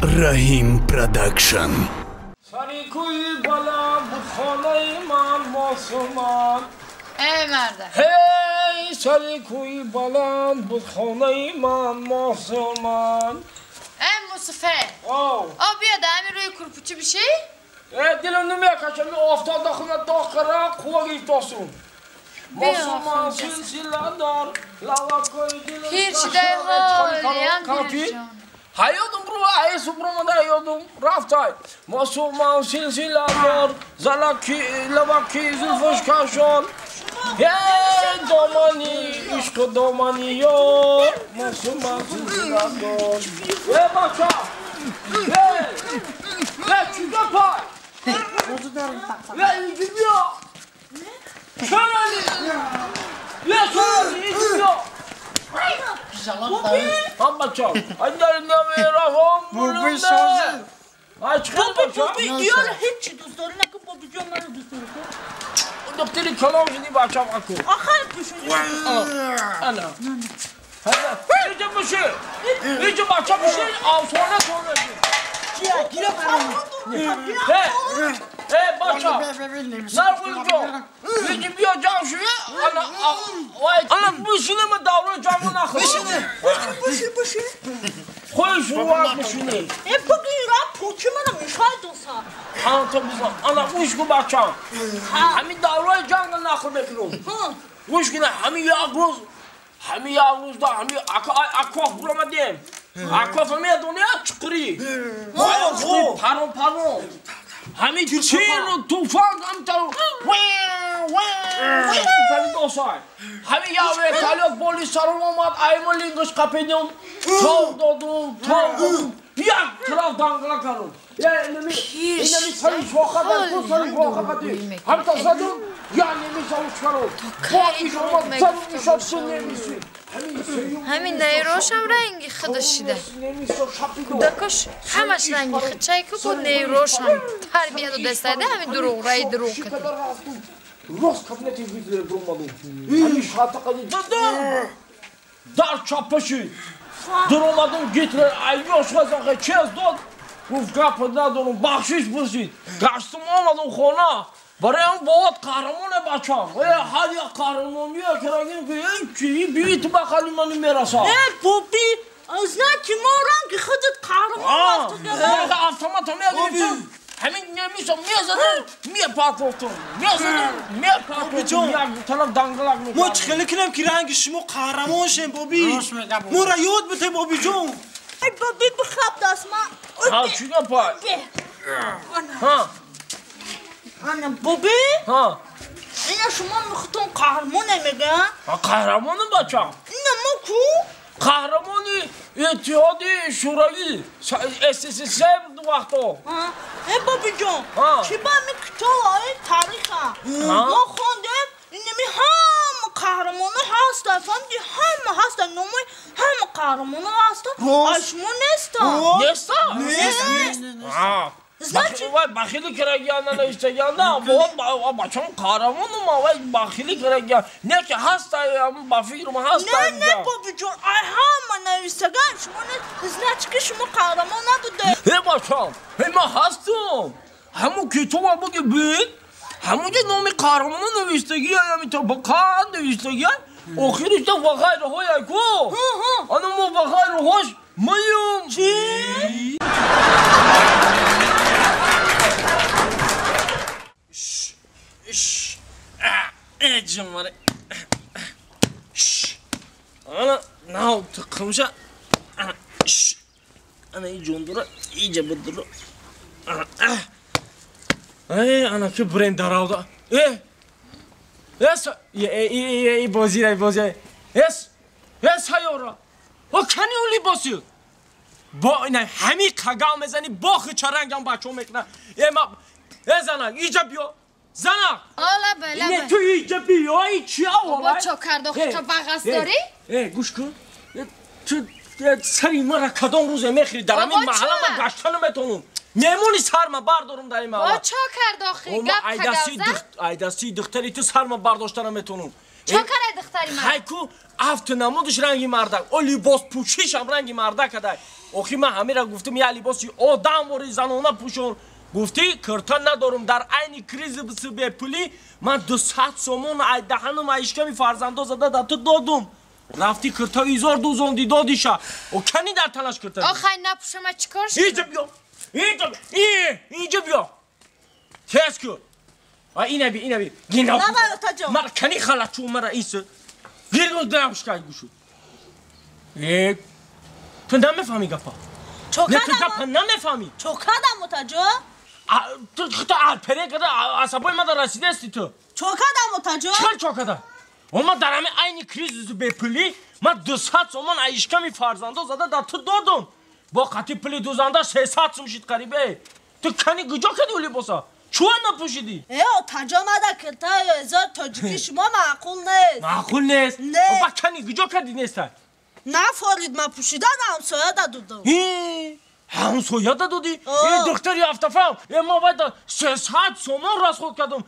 رحیم پروداکشن. سری کوی بالا بود خانه من معصومان. ای مرده هی سری کوی بالا بود خانه من معصومان. ای مصطفی آو بیا دمی روی کرپوچی بشی؟ دلم نمیاد که می افتاد داخل داخل خوگی توسون. معصومان سلسله دار لواکوی دل. هیچ دهالی کافی. Hayatım bro, ayısı bromada hayatım raftay. Musulman silsilalar, zalaki, lavaki, zülfüş kaşon. Hey domani, işkı domani yok. Musulman silsilalar. Hey bakça, hey, hey çüge pay. Hey gidiyor. Şöyle, şöyle gidiyor. هم بچه ها در نمیرم بوبی سازه بوبی دیار هیچی دوست داری نکن بوبی جان منو دوست داری دکتری کلام شدی بچه هم اکو آخر بشونی انا اینجا بشه اینجا بچه بشه آسانه کنه چیه گیره برام بچه نرگل جو اینجا بیا جان شویه انا بشینه من دورو جامو نخواه بشه خویش رو بشینه بگی را پوچی منو میخوای دوستا تو بزن انا گوش کن بچه همین دورو جامو نخواه بکنم گوش کنه همین یک روز دا همین اکواف برامدیم اکواف همین دنیا چکری پرون همین چین و توفان هم تا پلی دوستای همین یاوه تالیات پولیس سرون اومد ایمون لینگش قپیدیم تاو دادم یک طرف دنگلا کردم اینمی سری شوخه دارم سری شوخه دارم هم تا زدم یا نمی سوش کردم با ایش اومد زدم ایشاد سن نمیسی همین نیروش هم رنگی خداشیده کودکش همش رنگی خد چای که بود نیروش هم تربیت و دستایده همین دروغ رای دروغ کده راست کابینتی ویدلر برمادم همین شاتقانی دادم در چاپشی در اومدم گیتلر ایوش غزاقه چیز داد گفت گپ ندارم بخشش بزید گشتم آمدم خونه برای هم باید قهرمان بچم هر یک قهرمانیه که رگیم که چی بیت بخالی منی میرسا بوبی از نه که ما رنگ خودت قهرمان وقت افتامت هم میگیریم همین نمیشم میزدم میپاکوفتم یک طرف دنگلک میکنم ما چخیلی کنم که رنگ شما قهرمان شیم بوبی ما را یاد بده بوبی جون ای بوبی بخواب دست ما ها چی پای انا بوبی اینا شما میخوتون قهرمان نمیگه قهرمان بچم اینا ما کو قهرمانی اتحادی شورایی SSSR وقتا ای بابی جان چی با می کتاب های تاریخ ما خوندیم اینمی هم قهرمان هستن فهمدی هم هستن نومی هم قهرمان هستن اشمو نیستن نیستن بخیلی کرگیان نوشتگیان نه بچه هم قهرمان ما بخیلی کرگیان نه که هست با فکر ما هست نه بابی جون هم نوشتگیان شما نه که شما قهرمان نبوده بچه هم ما هستم همون کتاب هم بگی بید همون که نام قهرمان نوشتگیان همی تا بقیان نوشتگیان آخرش تا بخیر های اکو انا ما بخیر هاش میم چی؟ ای جمعه انا ناو تقمشا انا ای جوندورا ایجا بدرو انا که برین دراودا ای بازی هایورا کنی اون لیباسی با نه همی قگام مزنی با خچرنگ هم بچه میکنه زنک ایجا بیا زنک بله تو ایجا بیا ای چی با چا کرده خود تا بغست داری؟ گوش کن تو سری ما را کدام روزه میخری در همین محله من گشتن میتونم میمونی سر ما بردارم در این محله با چا کرده آخی گپ خدازه؟ ایدستی دختری تو سر ما برداشتن میتونم چکاره دختری من خیکو افت نمودش رنگی مردک او لباس پوشیش هم رنگی مردک کدای آخی من همه را گفتم یه لباسی آدم و زنانه پوشون گفتی کرتن ندارم در عین کریز بسی به پولی من 200 سومون دهنم ایشکمی فرزنده زده در تو دادم رفتی کرتا ایزار دوزوندی دادیشه او کنی در تلاش کرتا آخه نپوشم چیکار شد اینجا بیا اینجا بیا تیز کن اینه بی گینا من کنی خلط چون مرا ایسه گیرگون درمش که گوشو تو نمیفهمی گفا نه تو گفا نمیفهمی چوکادم متاجو تو پره کده عصبای من در رسیده استی تو چوکادم متاجو چکار چوکاده؟ اما در همه عین کریز به پلی من 200 سومن ایشکمی فرزنده زده در تو دادم با قطی پلی دوزنده 300 سوم شید قریبه تو کنی گجا کدی اولی باسا چوان نپوشیدی؟ تاجا مده که تا ازار تاجیکی شما معقول نیست معقول نیست؟ نه با کنی گجا کدی نیسته؟ نه فارید من پوشیدن همسایه دادم همسایه دادی؟ دختری افتفام ما باید 300 سومن راست خود کردم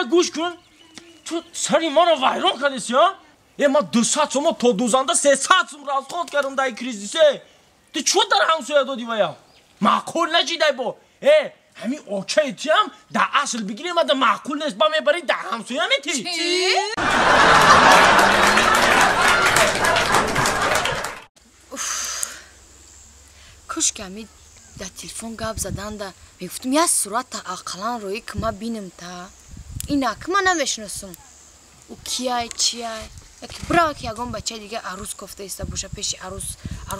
گوش کن تو سری ما رو ویران کردیسی ها؟ ما 200 سومن تا دوزنده 300 سومن راست خود کردم در کریزیسه تو چون در همسایه دادی باید؟ معقول نجیده با همین اوکی تی هم در اصل بگیریم و در معقول نیست با میبری در همسایه میتی چی؟ کاش که همی در تلفن گپ زدن ده میگفتم یه صورت اقلا روی که ما بینم تا اینا که من نمیشناسم او کیای چیای یکی برای که یکم بچه دیگه عروس کفته ایسته باشه پیش عروس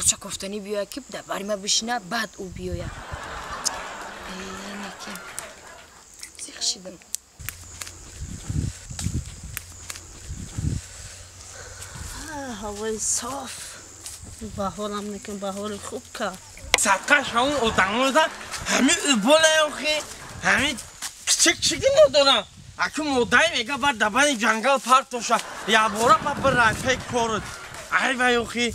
چه کفتنی بیاید که در باری ما بشینه بعد او بیاید اینکی زیخ شدم هوای صاف بهارم نکن بهار خوب که صدقش همون ادامه ده همین بله اوخی همین کچکی ندارم اکی مدعی میگه بر دبن جنگل پرت باشه یا بورا بر رای کارد ای وای اوخی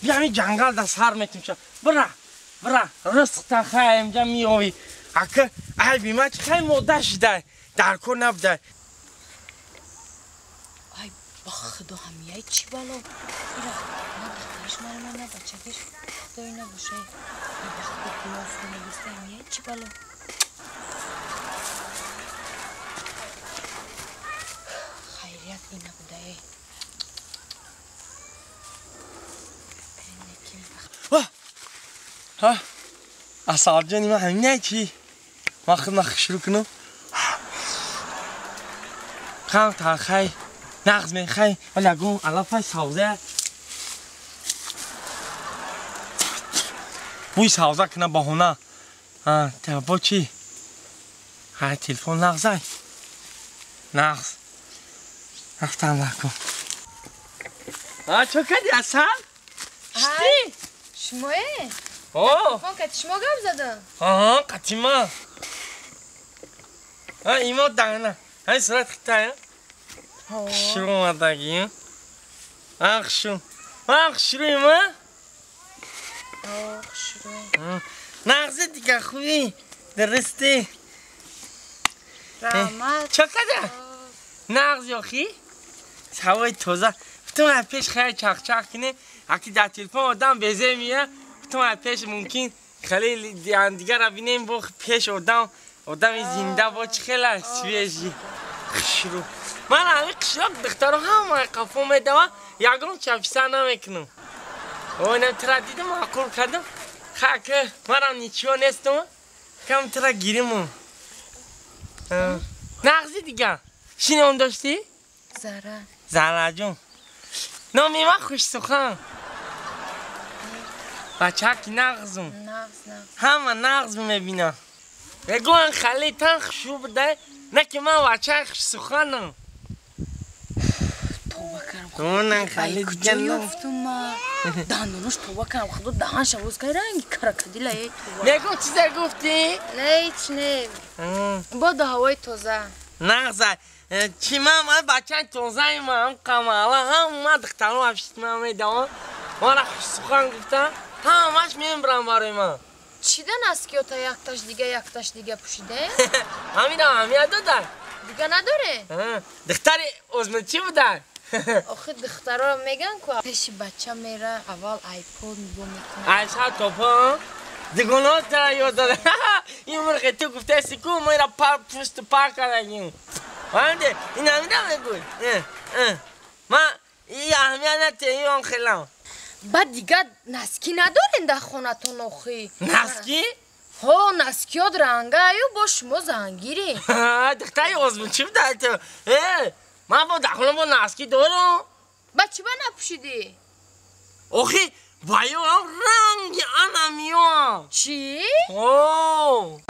بیا همین جنگل در سر میتونشه برا رسق تا خواهیم جا میاوی اکی ای بیمه چه خیلی مدعی شده در کن نبده ای با خدا همیه چی بالا ایرا من دخترش من نه بچه‌کش خدایی نباشه ای با خدا گلاف نویسته همیه چی بالا خیریت این نبوده ها اصاب جانی من همینه چی مخ شروع کنم خواهم تا خیلی نغز میخوای ولی اگه علافه سوزه بوی سوزه کنه بهونه تا با چی؟ های تلفن نغزه نغز رفتم لکن چه کدی اصل؟ های شمایه؟ من که شما گم زدم قطیما ایما دهنه های صورت خیطه شروع اومدگی شروع ایما شروع نغزه دیگه خوبی درسته رحمت چه کده؟ نغز یاخی؟ هوای توزه بتون از پیش خیلی چخ کنه اکی در تلفن آدم بزه میه بتون از پیش ممکن خیلی دیگه را بینیم با پیش آدم زنده با چه خیلی سویجی شروع من همه قشلاق دختر همه قفا میده و یکم چفیسه نمیکنم اونم ترا دیدم معقول کردم خاکه منم نیچیو نیستم کم ترا گیریم نغزی دیگه شینه اون داشتی؟ زهره جون نامی من خوش سخن بچه هکی نغزم همه نغز میبینم بگو ان خلی تن خشو بده نه که من بچه خوش سخنم توبه کردم اونن خلی کجا یافتم دهنش توبه کردم خدا دهنش باز که رنگی کرکدی لای توبه بگو چیزه گفتی؟ نه هیچ نه با هوای تازه نغزه چی من بچه تازه من قماله هم دخترم افشت من میدم من خوش سخن گفتم همش میبرم برای من چی دن است که تا یک تاش دیگه پوشیده؟ همین هم همیه دادن دیگه نداره؟ دختر عظمت چی بودن؟ آخه دخترها رو میگن که پیش بچه میره اول آیپود بو میکنه عشق توپا دیگونات ترا یاد داده این مرغ تو گفته سکو میره پشت پارک کنیم فهمیده؟ این همیده میگوی من این اهمیت نتیم خیلم بعد دیگه نسکی ندارین در خونتون آخی نسکی؟ ها نسکی ها درنگه ایو با شما زنگیری دختری عظمت چی بوده تو؟ من با دخلم با نسکی دارم بچه با نپوشیدی؟ آخی بایو هم رنگ انمیان چی؟ اوه